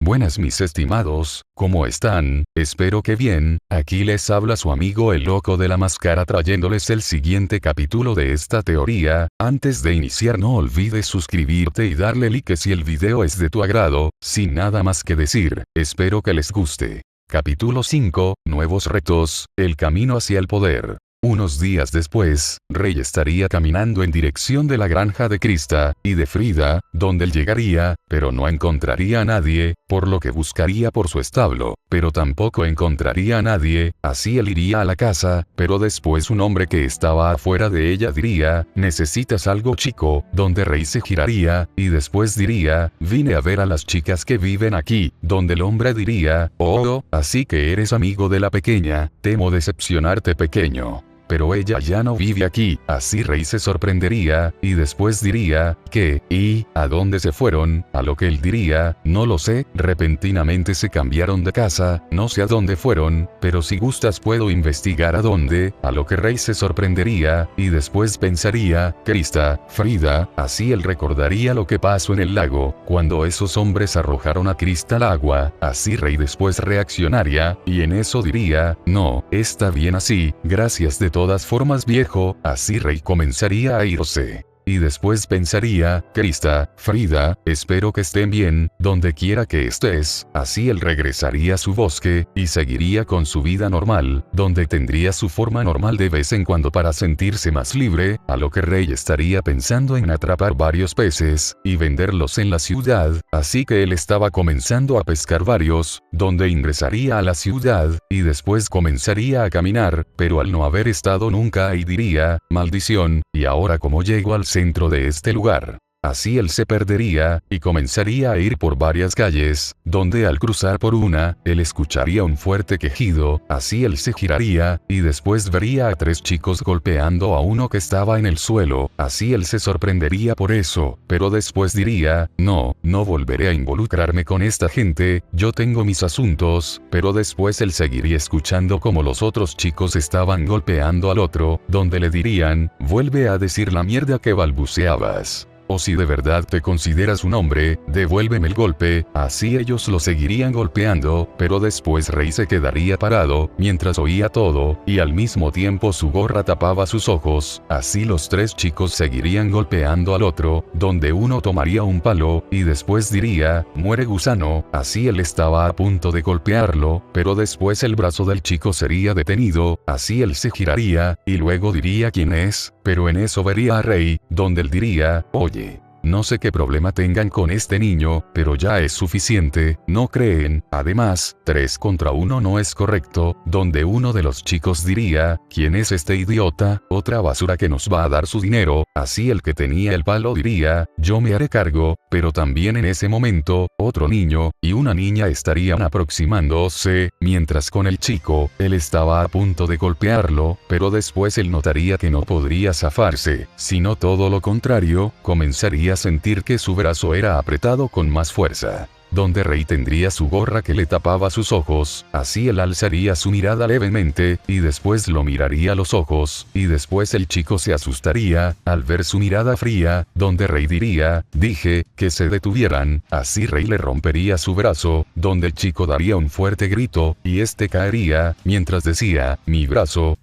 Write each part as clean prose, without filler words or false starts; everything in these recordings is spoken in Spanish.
Buenas mis estimados, ¿cómo están? Espero que bien. Aquí les habla su amigo el loco de la máscara trayéndoles el siguiente capítulo de esta teoría. Antes de iniciar no olvides suscribirte y darle like si el video es de tu agrado. Sin nada más que decir, espero que les guste. Capítulo 5, Nuevos retos, el camino hacia el poder. Unos días después, Rey estaría caminando en dirección de la granja de Krista y de Frida, donde él llegaría, pero no encontraría a nadie, por lo que buscaría por su establo, pero tampoco encontraría a nadie, así él iría a la casa, pero después un hombre que estaba afuera de ella diría, ¿necesitas algo chico?, donde Rey se giraría, y después diría, vine a ver a las chicas que viven aquí, donde el hombre diría, oh, así que eres amigo de la pequeña, temo decepcionarte pequeño. Pero ella ya no vive aquí, así Rey se sorprendería, y después diría, ¿qué? ¿Y a dónde se fueron? A lo que él diría, no lo sé, repentinamente se cambiaron de casa, no sé a dónde fueron, pero si gustas puedo investigar a dónde, a lo que Rey se sorprendería, y después pensaría, Krista, Frida, así él recordaría lo que pasó en el lago, cuando esos hombres arrojaron a Krista al agua, así Rey después reaccionaría, y en eso diría, no, está bien así, gracias de todas formas viejo, así Rey comenzaría a irse. Y después pensaría, Krista, Frida, espero que estén bien, donde quiera que estés, así él regresaría a su bosque, y seguiría con su vida normal, donde tendría su forma normal de vez en cuando para sentirse más libre, a lo que Rey estaría pensando en atrapar varios peces, y venderlos en la ciudad, así que él estaba comenzando a pescar varios, donde ingresaría a la ciudad, y después comenzaría a caminar, pero al no haber estado nunca ahí diría, maldición, y ahora como llego al centro de este lugar. Así él se perdería, y comenzaría a ir por varias calles, donde al cruzar por una, él escucharía un fuerte quejido, así él se giraría, y después vería a 3 chicos golpeando a uno que estaba en el suelo, así él se sorprendería por eso, pero después diría, no volveré a involucrarme con esta gente, yo tengo mis asuntos, pero después él seguiría escuchando como los otros chicos estaban golpeando al otro, donde le dirían, vuelve a decir la mierda que balbuceabas. O si de verdad te consideras un hombre, devuélveme el golpe, así ellos lo seguirían golpeando, pero después Rey se quedaría parado, mientras oía todo, y al mismo tiempo su gorra tapaba sus ojos, así los 3 chicos seguirían golpeando al otro, donde uno tomaría un palo, y después diría, muere gusano, así él estaba a punto de golpearlo, pero después el brazo del chico sería detenido, así él se giraría, y luego diría quién es, pero en eso vería a Rey, donde él diría, oye, no sé qué problema tengan con este niño, pero ya es suficiente, ¿no creen? Además, 3 contra 1 no es correcto, donde uno de los chicos diría, ¿quién es este idiota? Otra basura que nos va a dar su dinero, así el que tenía el palo diría, yo me haré cargo, pero también en ese momento, otro niño, y una niña estarían aproximándose, mientras con el chico, él estaba a punto de golpearlo, pero después él notaría que no podría zafarse, sino todo lo contrario, comenzaría a sentir que su brazo era apretado con más fuerza. Donde Rey tendría su gorra que le tapaba sus ojos, así él alzaría su mirada levemente, y después lo miraría a los ojos, y después el chico se asustaría, al ver su mirada fría, donde Rey diría, dije, que se detuvieran, así Rey le rompería su brazo, donde el chico daría un fuerte grito, y este caería, mientras decía, mi brazo,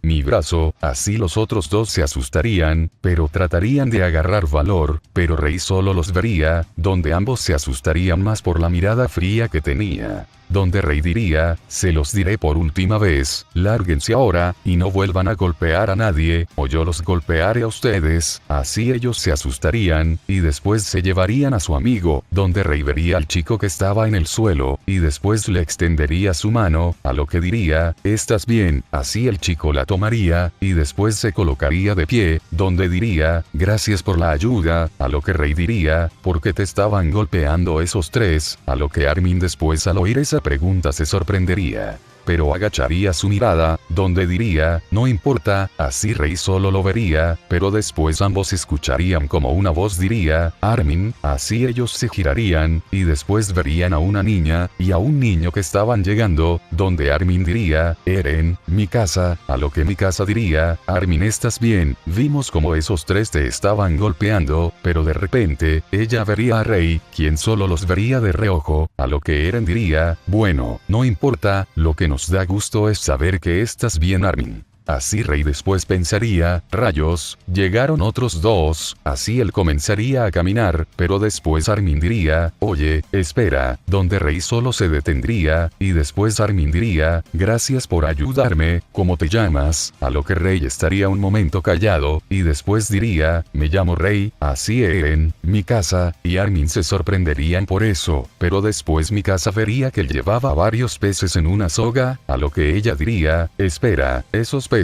así los otros 2 se asustarían, pero tratarían de agarrar valor, pero Rey solo los vería, donde ambos se asustarían más por la mirada fría que tenía. Donde Rey diría, se los diré por última vez, lárguense ahora, y no vuelvan a golpear a nadie, o yo los golpearé a ustedes, así ellos se asustarían, y después se llevarían a su amigo, donde Rey vería al chico que estaba en el suelo, y después le extendería su mano, a lo que diría, ¿estás bien? Así el chico la tomaría, y después se colocaría de pie, donde diría, gracias por la ayuda, a lo que Rey diría, ¿por qué te estaban golpeando esos 3? A lo que Armin después al oír esa pregunta se sorprendería. pero agacharía su mirada, donde diría, no importa, así Rey solo lo vería, pero después ambos escucharían como una voz diría, Armin, así ellos se girarían, y después verían a una niña, y a un niño que estaban llegando, donde Armin diría, Eren, mi casa, a lo que mi casa diría, Armin, ¿estás bien? Vimos como esos tres te estaban golpeando, pero de repente, ella vería a Rey, quien solo los vería de reojo, a lo que Eren diría, bueno, no importa, lo que nos da gusto es saber que estás bien, Armin. Así Rey después pensaría, rayos, llegaron otros dos, así él comenzaría a caminar, pero después Armin diría, oye, espera, donde Rey solo se detendría, y después Armin diría, gracias por ayudarme, ¿cómo te llamas? A lo que Rey estaría un momento callado, y después diría, me llamo Rey, así Eren, mi casa, y Armin se sorprenderían por eso, pero después mi casa vería que llevaba varios peces en una soga, a lo que ella diría, espera, esos peces,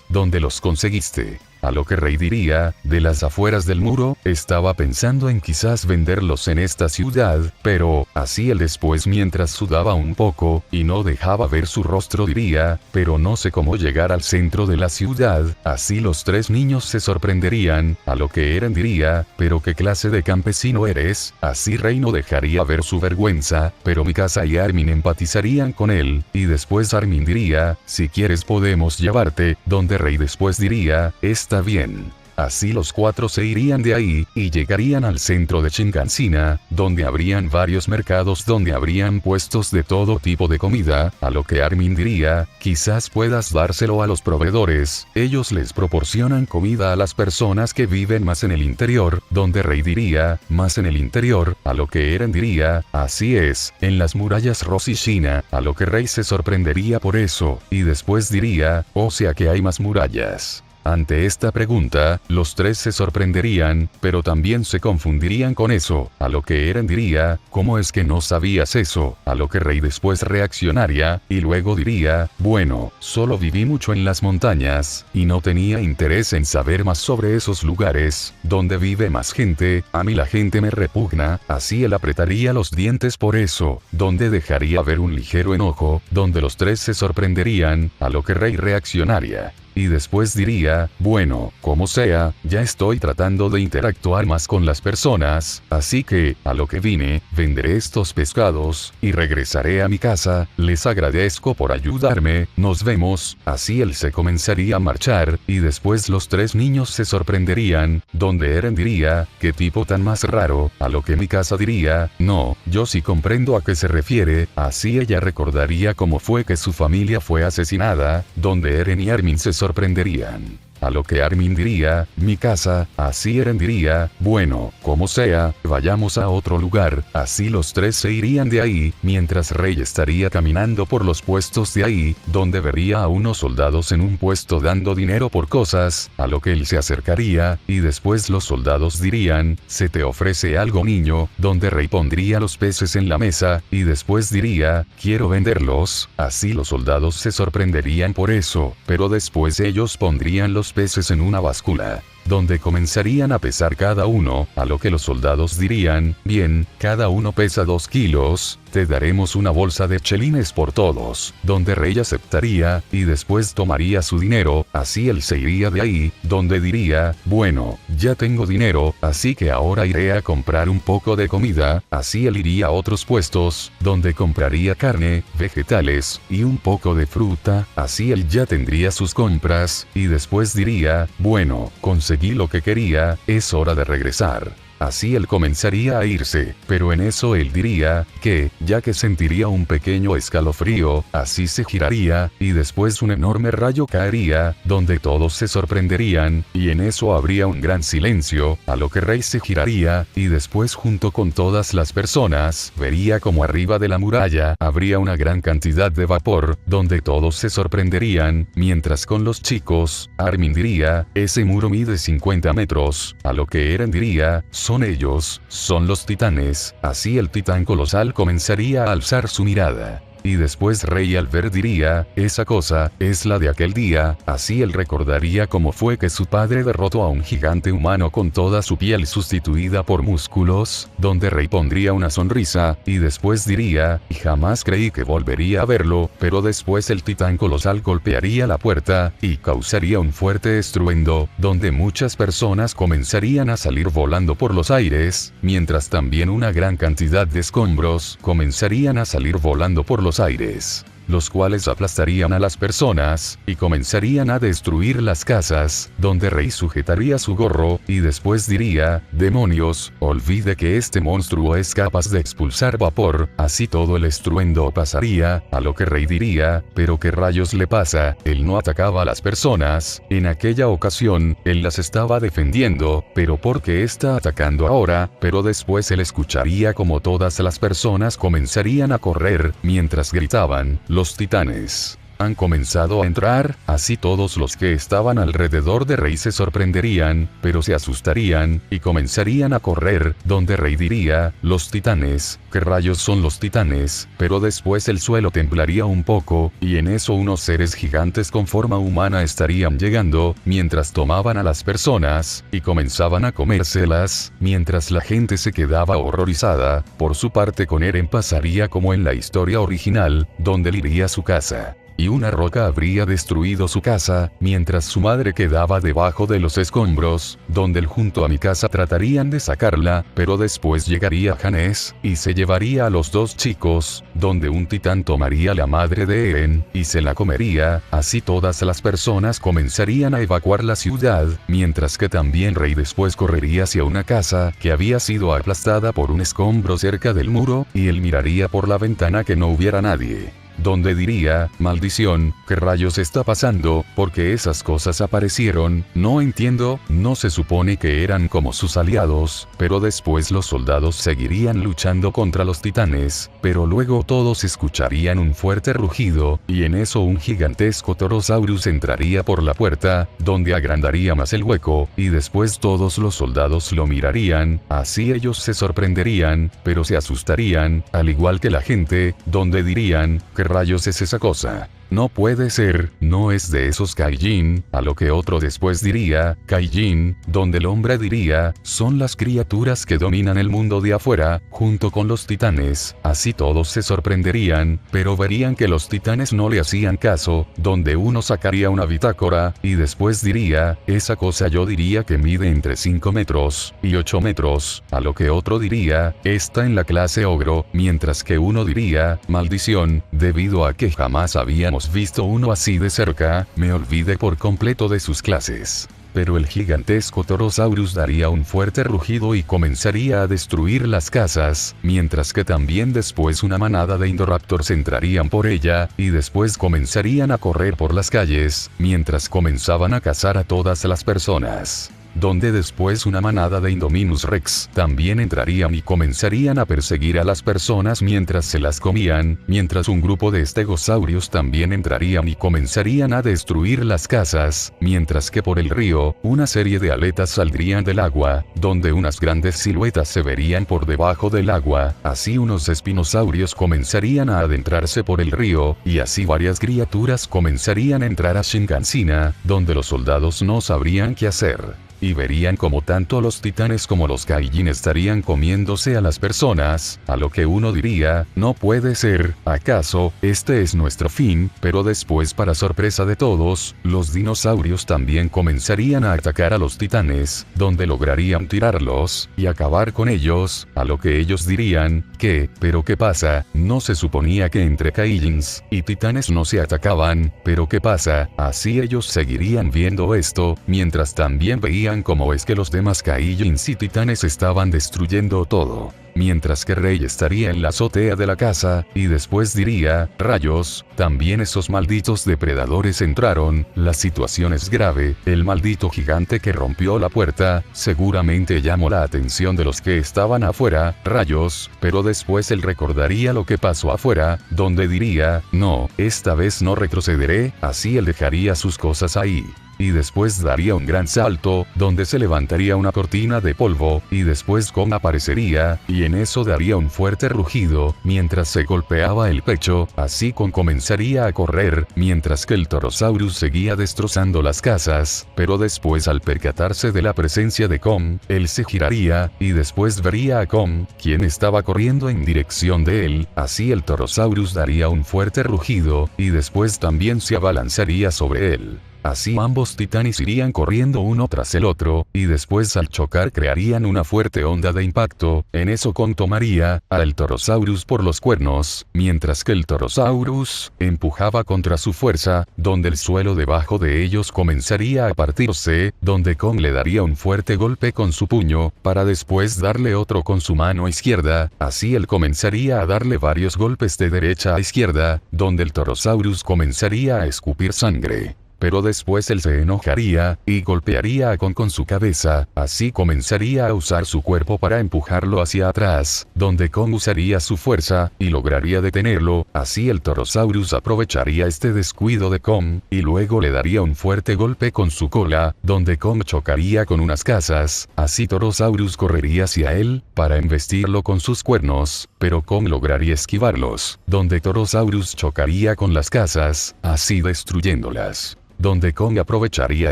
¿dónde los conseguiste? A lo que Rey diría, de las afueras del muro, estaba pensando en quizás venderlos en esta ciudad, pero, así él después mientras sudaba un poco, y no dejaba ver su rostro diría, pero no sé cómo llegar al centro de la ciudad, así los tres niños se sorprenderían, a lo que Eren diría, pero qué clase de campesino eres, así Rey no dejaría ver su vergüenza, pero Mikasa y Armin empatizarían con él, y después Armin diría, si quieres podemos llevarte, donde Rey después diría, está bien. Así los cuatro se irían de ahí, y llegarían al centro de Shingansina, donde habrían varios mercados donde habrían puestos de todo tipo de comida, a lo que Armin diría, quizás puedas dárselo a los proveedores, ellos les proporcionan comida a las personas que viven más en el interior, donde Rey diría, más en el interior, a lo que Eren diría, así es, en las murallas Rosishina, a lo que Rey se sorprendería por eso, y después diría, o sea que hay más murallas. Ante esta pregunta, los tres se sorprenderían, pero también se confundirían con eso, a lo que Eren diría, ¿cómo es que no sabías eso? A lo que Rey después reaccionaría, y luego diría, bueno, solo viví mucho en las montañas, y no tenía interés en saber más sobre esos lugares, donde vive más gente, a mí la gente me repugna, así él apretaría los dientes por eso, donde dejaría ver un ligero enojo, donde los tres se sorprenderían, a lo que Rey reaccionaría. Y después diría, bueno, como sea, ya estoy tratando de interactuar más con las personas, así que, a lo que vine, venderé estos pescados, y regresaré a mi casa, les agradezco por ayudarme, nos vemos, así él se comenzaría a marchar, y después los tres niños se sorprenderían, donde Eren diría, qué tipo tan más raro, a lo que mi casa diría, no, yo sí comprendo a qué se refiere, así ella recordaría cómo fue que su familia fue asesinada, donde Eren y Armin se sorprenderían. A lo que Armin diría, mi casa, así Eren diría, bueno, como sea, vayamos a otro lugar, así los tres se irían de ahí, mientras Rey estaría caminando por los puestos de ahí, donde vería a unos soldados en un puesto dando dinero por cosas, a lo que él se acercaría, y después los soldados dirían, se te ofrece algo niño, donde Rey pondría los peces en la mesa, y después diría, quiero venderlos, así los soldados se sorprenderían por eso, pero después ellos pondrían los peces en una báscula, donde comenzarían a pesar cada uno, a lo que los soldados dirían, bien, cada uno pesa 2 kilos, te daremos una bolsa de chelines por todos, donde Rey aceptaría, y después tomaría su dinero, así él se iría de ahí, donde diría, bueno, ya tengo dinero, así que ahora iré a comprar un poco de comida, así él iría a otros puestos, donde compraría carne, vegetales, y un poco de fruta, así él ya tendría sus compras, y después diría, bueno, conseguí lo que quería, es hora de regresar. Así él comenzaría a irse, pero en eso él diría, que, ya que sentiría un pequeño escalofrío, así se giraría, y después un enorme rayo caería, donde todos se sorprenderían, y en eso habría un gran silencio, a lo que Rey se giraría, y después junto con todas las personas, vería como arriba de la muralla, habría una gran cantidad de vapor, donde todos se sorprenderían, mientras con los chicos, Armin diría, ese muro mide 50 metros, a lo que Eren diría, son ellos, son los titanes, así el titán colosal comenzaría a alzar su mirada. y después Rey al ver diría, esa cosa, es la de aquel día, así él recordaría cómo fue que su padre derrotó a un gigante humano con toda su piel sustituida por músculos, donde Rey pondría una sonrisa, y después diría, y jamás creí que volvería a verlo, pero después el titán colosal golpearía la puerta, y causaría un fuerte estruendo, donde muchas personas comenzarían a salir volando por los aires, mientras también una gran cantidad de escombros comenzarían a salir volando por los aires, los cuales aplastarían a las personas, y comenzarían a destruir las casas, donde Rey sujetaría su gorro, y después diría, demonios, olvide que este monstruo es capaz de expulsar vapor, así todo el estruendo pasaría, a lo que Rey diría, pero ¿qué rayos le pasa? Él no atacaba a las personas, en aquella ocasión, él las estaba defendiendo, pero ¿por qué está atacando ahora? Pero después él escucharía como todas las personas comenzarían a correr, mientras gritaban, los titanes han comenzado a entrar, así todos los que estaban alrededor de Rey se sorprenderían, pero se asustarían, y comenzarían a correr, donde Rey diría, los titanes, ¿qué rayos son los titanes? Pero después el suelo temblaría un poco, y en eso unos seres gigantes con forma humana estarían llegando, mientras tomaban a las personas, y comenzaban a comérselas, mientras la gente se quedaba horrorizada. Por su parte con Eren pasaría como en la historia original, donde él iría a su casa, y una roca habría destruido su casa, mientras su madre quedaba debajo de los escombros, donde él junto a mi casa tratarían de sacarla, pero después llegaría Hannes, y se llevaría a los dos chicos, donde un titán tomaría la madre de Eren, y se la comería, así todas las personas comenzarían a evacuar la ciudad, mientras que también Rey después correría hacia una casa, que había sido aplastada por un escombro cerca del muro, y él miraría por la ventana que no hubiera nadie, donde diría, maldición, ¿qué rayos está pasando? Porque esas cosas aparecieron, no entiendo, no se supone que eran como sus aliados, pero después los soldados seguirían luchando contra los titanes, pero luego todos escucharían un fuerte rugido, y en eso un gigantesco Torosaurus entraría por la puerta, donde agrandaría más el hueco, y después todos los soldados lo mirarían, así ellos se sorprenderían, pero se asustarían, al igual que la gente, donde dirían, ¿qué rayos es esa cosa? No puede ser, no es de esos Kaijin, a lo que otro después diría, Kaijin, donde el hombre diría, son las criaturas que dominan el mundo de afuera, junto con los titanes, así todos se sorprenderían, pero verían que los titanes no le hacían caso, donde uno sacaría una bitácora, y después diría, esa cosa yo diría que mide entre 5 metros, y 8 metros, a lo que otro diría, está en la clase ogro, mientras que uno diría, maldición, debido a que jamás habíamos visto uno así de cerca, me olvidé por completo de sus clases. Pero el gigantesco Torosaurus daría un fuerte rugido y comenzaría a destruir las casas, mientras que también después una manada de Indoraptors entrarían por ella, y después comenzarían a correr por las calles, mientras comenzaban a cazar a todas las personas, donde después una manada de Indominus Rex también entrarían y comenzarían a perseguir a las personas mientras se las comían, mientras un grupo de Stegosaurios también entrarían y comenzarían a destruir las casas, mientras que por el río, una serie de aletas saldrían del agua, donde unas grandes siluetas se verían por debajo del agua, así unos espinosaurios comenzarían a adentrarse por el río, y así varias criaturas comenzarían a entrar a Shinkansina, donde los soldados no sabrían qué hacer, y verían como tanto los titanes como los Kaijin estarían comiéndose a las personas, a lo que uno diría, no puede ser, ¿acaso, este es nuestro fin? Pero después para sorpresa de todos, los dinosaurios también comenzarían a atacar a los titanes, donde lograrían tirarlos, y acabar con ellos, a lo que ellos dirían, ¿qué? ¿Pero qué pasa? No se suponía que entre Kaijins y titanes no se atacaban, ¿pero qué pasa? Así ellos seguirían viendo esto, mientras también veían cómo es que los demás Kaijins y titanes estaban destruyendo todo, mientras que Rey estaría en la azotea de la casa, y después diría, rayos, también esos malditos depredadores entraron, la situación es grave, el maldito gigante que rompió la puerta, seguramente llamó la atención de los que estaban afuera, rayos, pero después él recordaría lo que pasó afuera, donde diría, no, esta vez no retrocederé, así él dejaría sus cosas ahí. y después daría un gran salto, donde se levantaría una cortina de polvo, y después Kong aparecería, y en eso daría un fuerte rugido, mientras se golpeaba el pecho, así Kong comenzaría a correr, mientras que el Torosaurus seguía destrozando las casas, pero después al percatarse de la presencia de Kong, él se giraría, y después vería a Kong, quien estaba corriendo en dirección de él, así el Torosaurus daría un fuerte rugido, y después también se abalanzaría sobre él. Así ambos titanes irían corriendo uno tras el otro, y después al chocar crearían una fuerte onda de impacto. En eso Kong tomaría al Torosaurus por los cuernos, mientras que el Torosaurus empujaba contra su fuerza, donde el suelo debajo de ellos comenzaría a partirse, donde Kong le daría un fuerte golpe con su puño, para después darle otro con su mano izquierda. Así él comenzaría a darle varios golpes de derecha a izquierda, donde el Torosaurus comenzaría a escupir sangre. Pero después él se enojaría, y golpearía a Kong con su cabeza, así comenzaría a usar su cuerpo para empujarlo hacia atrás, donde Kong usaría su fuerza, y lograría detenerlo. Así el Torosaurus aprovecharía este descuido de Kong, y luego le daría un fuerte golpe con su cola, donde Kong chocaría con unas casas. Así Torosaurus correría hacia él, para embestirlo con sus cuernos, pero Kong lograría esquivarlos, donde Torosaurus chocaría con las casas, así destruyéndolas. Donde Kong aprovecharía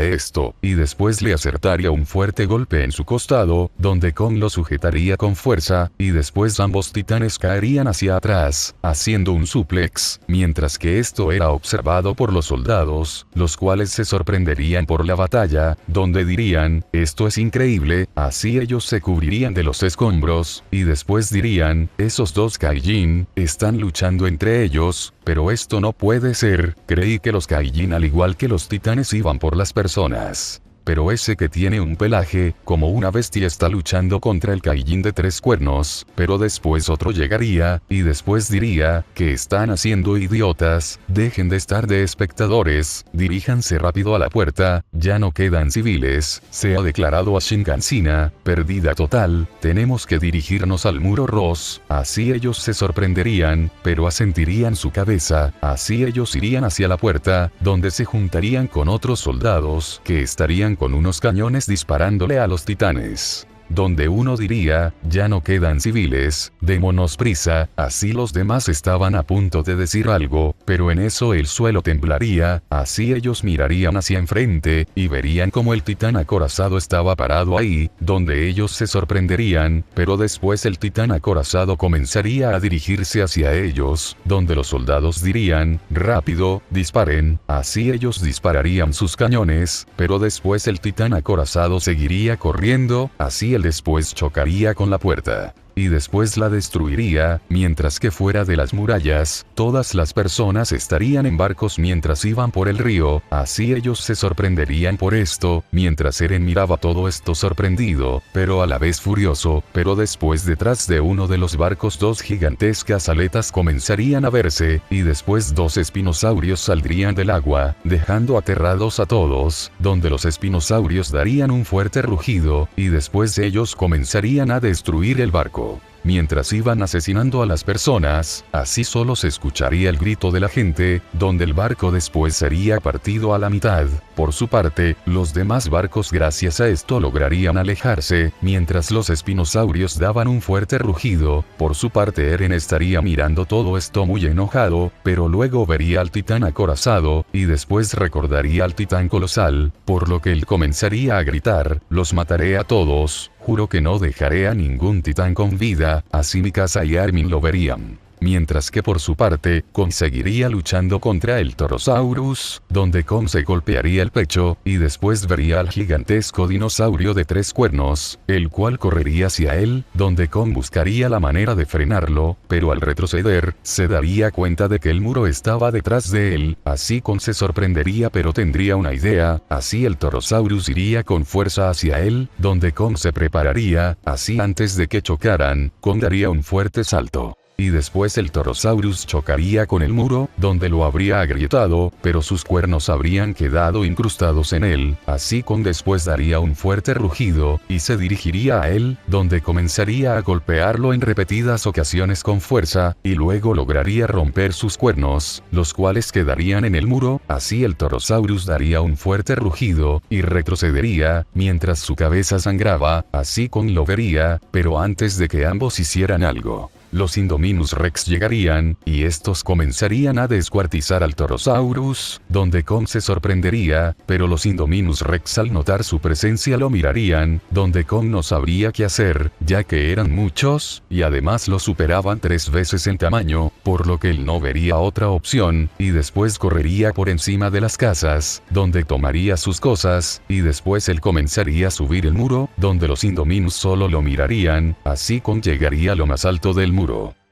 esto, y después le acertaría un fuerte golpe en su costado, donde Kong lo sujetaría con fuerza, y después ambos titanes caerían hacia atrás, haciendo un suplex, mientras que esto era observado por los soldados, los cuales se sorprenderían por la batalla, donde dirían, esto es increíble, así ellos se cubrirían de los escombros, y después dirían, esos dos Kaijin, están luchando entre ellos, pero esto no puede ser, creí que los Kaijin al igual que los titanes iban por las personas. Pero ese que tiene un pelaje, como una bestia está luchando contra el Kaijin de 3 cuernos, pero después otro llegaría, y después diría, ¿qué están haciendo idiotas? Dejen de estar de espectadores, diríjanse rápido a la puerta, ya no quedan civiles, se ha declarado a Shinkanshina, perdida total, tenemos que dirigirnos al muro Ross, así ellos se sorprenderían, pero asentirían su cabeza, así ellos irían hacia la puerta, donde se juntarían con otros soldados, que estarían con unos cañones disparándole a los titanes. Donde uno diría, ya no quedan civiles, démonos prisa, así los demás estaban a punto de decir algo, pero en eso el suelo temblaría, así ellos mirarían hacia enfrente, y verían como el titán acorazado estaba parado ahí, donde ellos se sorprenderían, pero después el titán acorazado comenzaría a dirigirse hacia ellos, donde los soldados dirían, rápido, disparen, así ellos dispararían sus cañones, pero después el titán acorazado seguiría corriendo, así después chocaría con la puerta. Y después la destruiría, mientras que fuera de las murallas, todas las personas estarían en barcos mientras iban por el río, así ellos se sorprenderían por esto, mientras Eren miraba todo esto sorprendido, pero a la vez furioso, pero después detrás de uno de los barcos 2 gigantescas aletas comenzarían a verse, y después 2 espinosaurios saldrían del agua, dejando aterrados a todos, donde los espinosaurios darían un fuerte rugido, y después ellos comenzarían a destruir el barco. Mientras iban asesinando a las personas, así solo se escucharía el grito de la gente, donde el barco después sería partido a la mitad. Por su parte, los demás barcos gracias a esto lograrían alejarse, mientras los espinosaurios daban un fuerte rugido. Por su parte Eren estaría mirando todo esto muy enojado, pero luego vería al titán acorazado, y después recordaría al titán colosal, por lo que él comenzaría a gritar, los mataré a todos. Juro que no dejaré a ningún titán con vida, así Mikasa y Armin lo verían. Mientras que por su parte, Kong seguiría luchando contra el Torosaurus, donde Kong se golpearía el pecho, y después vería al gigantesco dinosaurio de 3 cuernos, el cual correría hacia él, donde Kong buscaría la manera de frenarlo, pero al retroceder, se daría cuenta de que el muro estaba detrás de él, así Kong se sorprendería pero tendría una idea, así el Torosaurus iría con fuerza hacia él, donde Kong se prepararía, así antes de que chocaran, Kong daría un fuerte salto. y después el Torosaurus chocaría con el muro, donde lo habría agrietado, pero sus cuernos habrían quedado incrustados en él, así con después daría un fuerte rugido, y se dirigiría a él, donde comenzaría a golpearlo en repetidas ocasiones con fuerza, y luego lograría romper sus cuernos, los cuales quedarían en el muro, así el Torosaurus daría un fuerte rugido, y retrocedería, mientras su cabeza sangraba, así con lo vería, pero antes de que ambos hicieran algo, los Indominus Rex llegarían, y estos comenzarían a descuartizar al Torosaurus, donde Kong se sorprendería, pero los Indominus Rex al notar su presencia lo mirarían, donde Kong no sabría qué hacer, ya que eran muchos, y además lo superaban 3 veces en tamaño, por lo que él no vería otra opción, y después correría por encima de las casas, donde tomaría sus cosas, y después él comenzaría a subir el muro, donde los Indominus solo lo mirarían, así Kong llegaría a lo más alto del muro.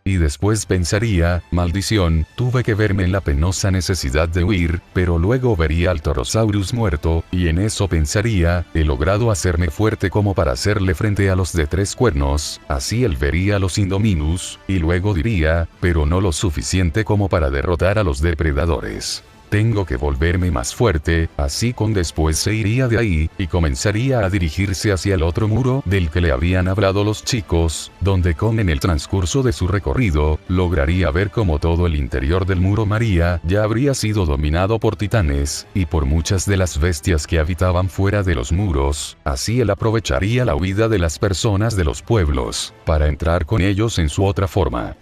Y después pensaría, maldición, tuve que verme en la penosa necesidad de huir, pero luego vería al Torosaurus muerto, y en eso pensaría, he logrado hacerme fuerte como para hacerle frente a los de 3 cuernos, así él vería a los Indominus, y luego diría, pero no lo suficiente como para derrotar a los depredadores. Tengo que volverme más fuerte, así con después se iría de ahí, y comenzaría a dirigirse hacia el otro muro del que le habían hablado los chicos, donde Kong en el transcurso de su recorrido, lograría ver como todo el interior del muro María ya habría sido dominado por titanes, y por muchas de las bestias que habitaban fuera de los muros, así él aprovecharía la huida de las personas de los pueblos, para entrar con ellos en su otra forma.